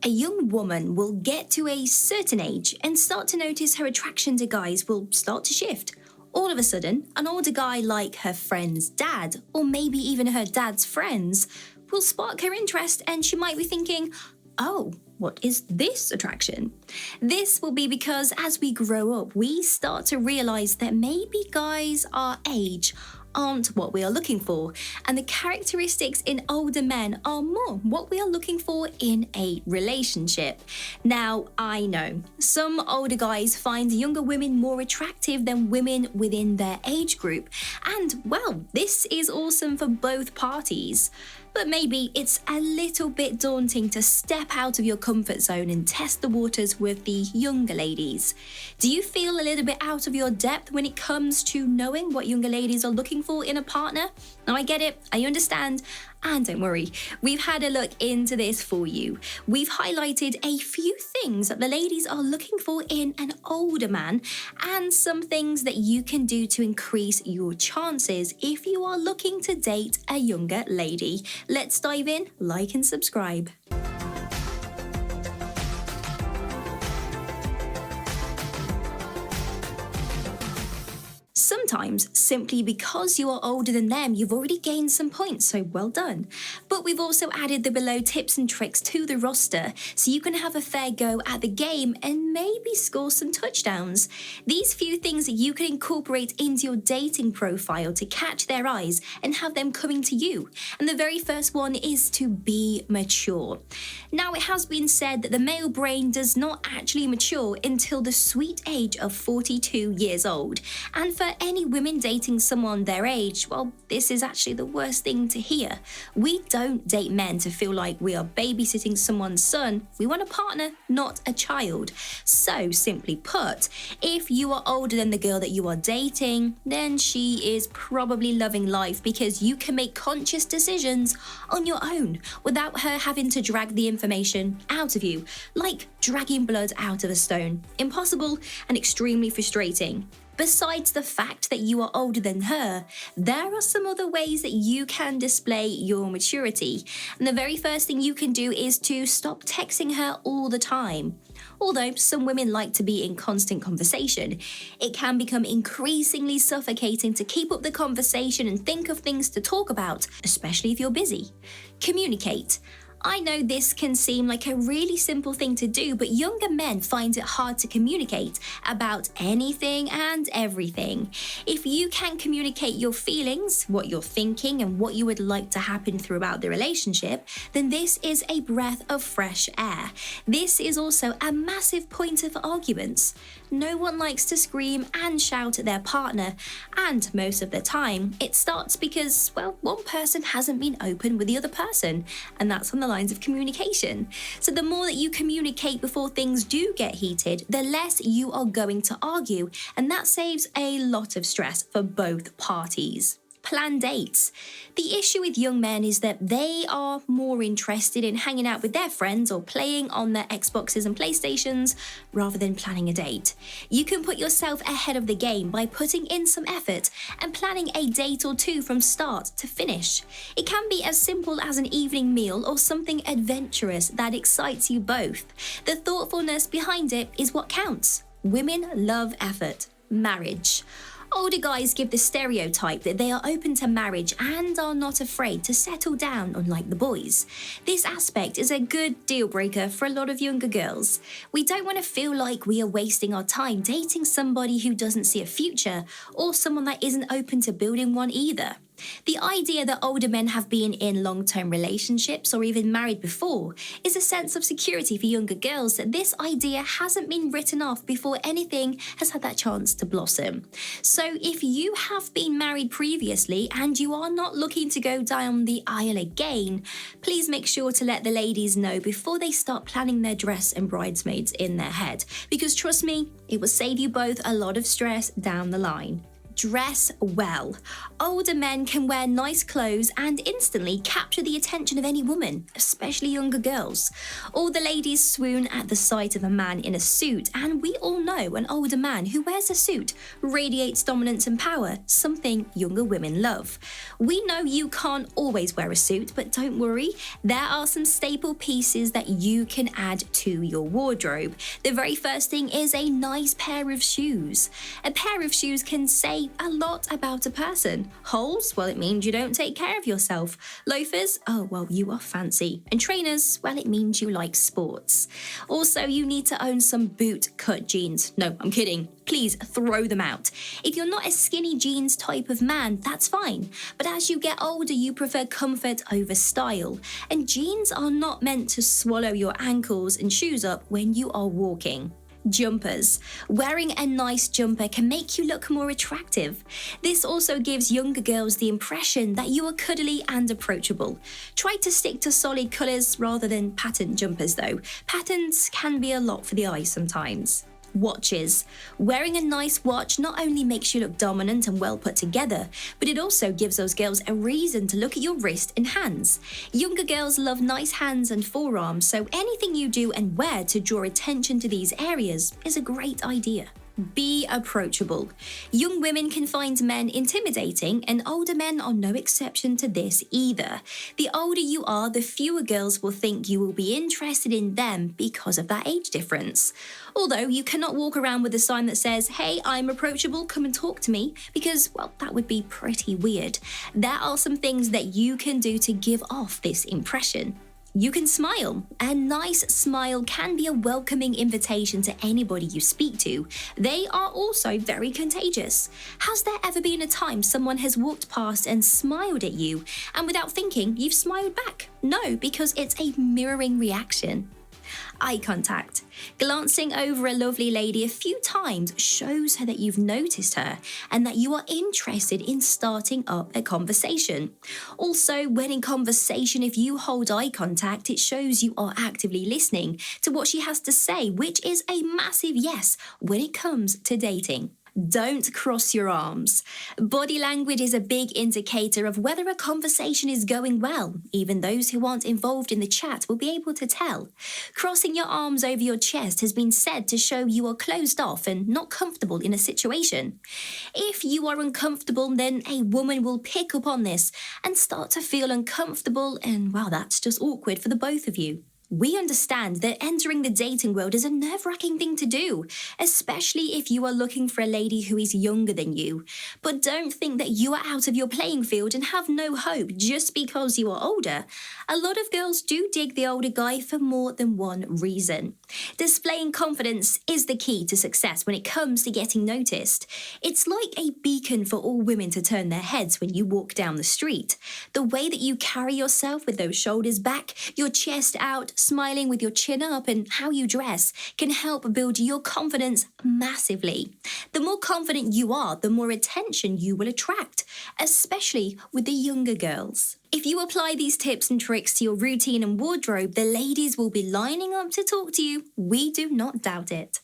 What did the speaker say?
A young woman will get to a certain age and start to notice her attraction to guys will start to shift. All of a sudden, an older guy like her friend's dad, or maybe even her dad's friends, will spark her interest and she might be thinking, oh, what is this attraction? This will be because as we grow up, we start to realize that maybe guys our age aren't what we are looking for, and the characteristics in older men are more what we are looking for in a relationship. Now, I know some older guys find younger women more attractive than women within their age group, and well, this is awesome for both parties. But maybe it's a little bit daunting to step out of your comfort zone and test the waters with the younger ladies. Do you feel a little bit out of your depth when it comes to knowing what younger ladies are looking for in a partner? Now, I get it, I understand, and don't worry, we've had a look into this for you. We've highlighted a few things that the ladies are looking for in an older man and some things that you can do to increase your chances if you are looking to date a younger lady. Let's dive in, like and subscribe. Sometimes, simply because you are older than them, you've already gained some points, so well done. But we've also added the below tips and tricks to the roster, so you can have a fair go at the game and maybe score some touchdowns. These few things that you can incorporate into your dating profile to catch their eyes and have them coming to you. And the very first one is to be mature. Now, it has been said that the male brain does not actually mature until the sweet age of 42 years old. And for any women dating someone their age, well, this is actually the worst thing to hear. We don't date men to feel like we are babysitting someone's son. We want a partner, not a child. So, simply put, if you are older than the girl that you are dating, then she is probably loving life because you can make conscious decisions on your own without her having to drag the information out of you, like dragging blood out of a stone. Impossible and extremely frustrating. Besides the fact that you are older than her, there are some other ways that you can display your maturity. And the very first thing you can do is to stop texting her all the time. Although some women like to be in constant conversation, it can become increasingly suffocating to keep up the conversation and think of things to talk about, especially if you're busy. Communicate. I know this can seem like a really simple thing to do, but younger men find it hard to communicate about anything and everything. If you can communicate your feelings, what you're thinking, and what you would like to happen throughout the relationship, then this is a breath of fresh air. This is also a massive pointer for arguments. No one likes to scream and shout at their partner, and most of the time, it starts because, well, one person hasn't been open with the other person, and that's on the lines of communication. So the more that you communicate before things do get heated, the less you are going to argue, and that saves a lot of stress for both parties. Plan dates. The issue with young men is that they are more interested in hanging out with their friends or playing on their Xboxes and PlayStations rather than planning a date. You can put yourself ahead of the game by putting in some effort and planning a date or two from start to finish. It can be as simple as an evening meal or something adventurous that excites you both. The thoughtfulness behind it is what counts. Women love effort. Marriage. Older guys give the stereotype that they are open to marriage and are not afraid to settle down, unlike the boys. This aspect is a good deal breaker for a lot of younger girls. We don't want to feel like we are wasting our time dating somebody who doesn't see a future or someone that isn't open to building one either. The idea that older men have been in long-term relationships or even married before is a sense of security for younger girls that this idea hasn't been written off before anything has had that chance to blossom. So if you have been married previously and you are not looking to go down the aisle again, please make sure to let the ladies know before they start planning their dress and bridesmaids in their head, because trust me, it will save you both a lot of stress down the line. Dress well. Older men can wear nice clothes and instantly capture the attention of any woman, especially younger girls. All the ladies swoon at the sight of a man in a suit, and we all know an older man who wears a suit radiates dominance and power, something younger women love. We know you can't always wear a suit, but don't worry, there are some staple pieces that you can add to your wardrobe. The very first thing is a nice pair of shoes. A pair of shoes can say a lot about a person. Holes? Well, it means you don't take care of yourself. Loafers? Oh, well, you are fancy. And trainers? Well, it means you like sports. Also, you need to own some boot-cut jeans. No, I'm kidding. Please throw them out. If you're not a skinny jeans type of man, that's fine. But as you get older, you prefer comfort over style. And jeans are not meant to swallow your ankles and shoes up when you are walking. Jumpers. Wearing a nice jumper can make you look more attractive. This also gives younger girls the impression that you are cuddly and approachable. Try to stick to solid colours rather than pattern jumpers though. Patterns can be a lot for the eye sometimes. Watches. Wearing a nice watch not only makes you look dominant and well put together, but it also gives those girls a reason to look at your wrist and hands. Younger girls love nice hands and forearms, so anything you do and wear to draw attention to these areas is a great idea. Be approachable. Young women can find men intimidating, and older men are no exception to this either. The older you are, the fewer girls will think you will be interested in them because of that age difference. Although you cannot walk around with a sign that says, "Hey, I'm approachable, come and talk to me," because, well, that would be pretty weird. There are some things that you can do to give off this impression. You can smile. A nice smile can be a welcoming invitation to anybody you speak to. They are also very contagious. Has there ever been a time someone has walked past and smiled at you, and without thinking, you've smiled back? No, because it's a mirroring reaction. Eye contact. Glancing over a lovely lady a few times shows her that you've noticed her and that you are interested in starting up a conversation. Also, when in conversation, if you hold eye contact, it shows you are actively listening to what she has to say, which is a massive yes when it comes to dating. Don't cross your arms. Body language is a big indicator of whether a conversation is going well. Even those who aren't involved in the chat will be able to tell. Crossing your arms over your chest has been said to show you are closed off and not comfortable in a situation. If you are uncomfortable, then a woman will pick up on this and start to feel uncomfortable, and well, that's just awkward for the both of you. We understand that entering the dating world is a nerve-wracking thing to do, especially if you are looking for a lady who is younger than you. But don't think that you are out of your playing field and have no hope just because you are older. A lot of girls do dig the older guy for more than one reason. Displaying confidence is the key to success when it comes to getting noticed. It's like a beacon for all women to turn their heads when you walk down the street. The way that you carry yourself with those shoulders back, your chest out, smiling with your chin up, and how you dress can help build your confidence massively. The more confident you are, the more attention you will attract, especially with the younger girls. If you apply these tips and tricks to your routine and wardrobe, the ladies will be lining up to talk to you. We do not doubt it.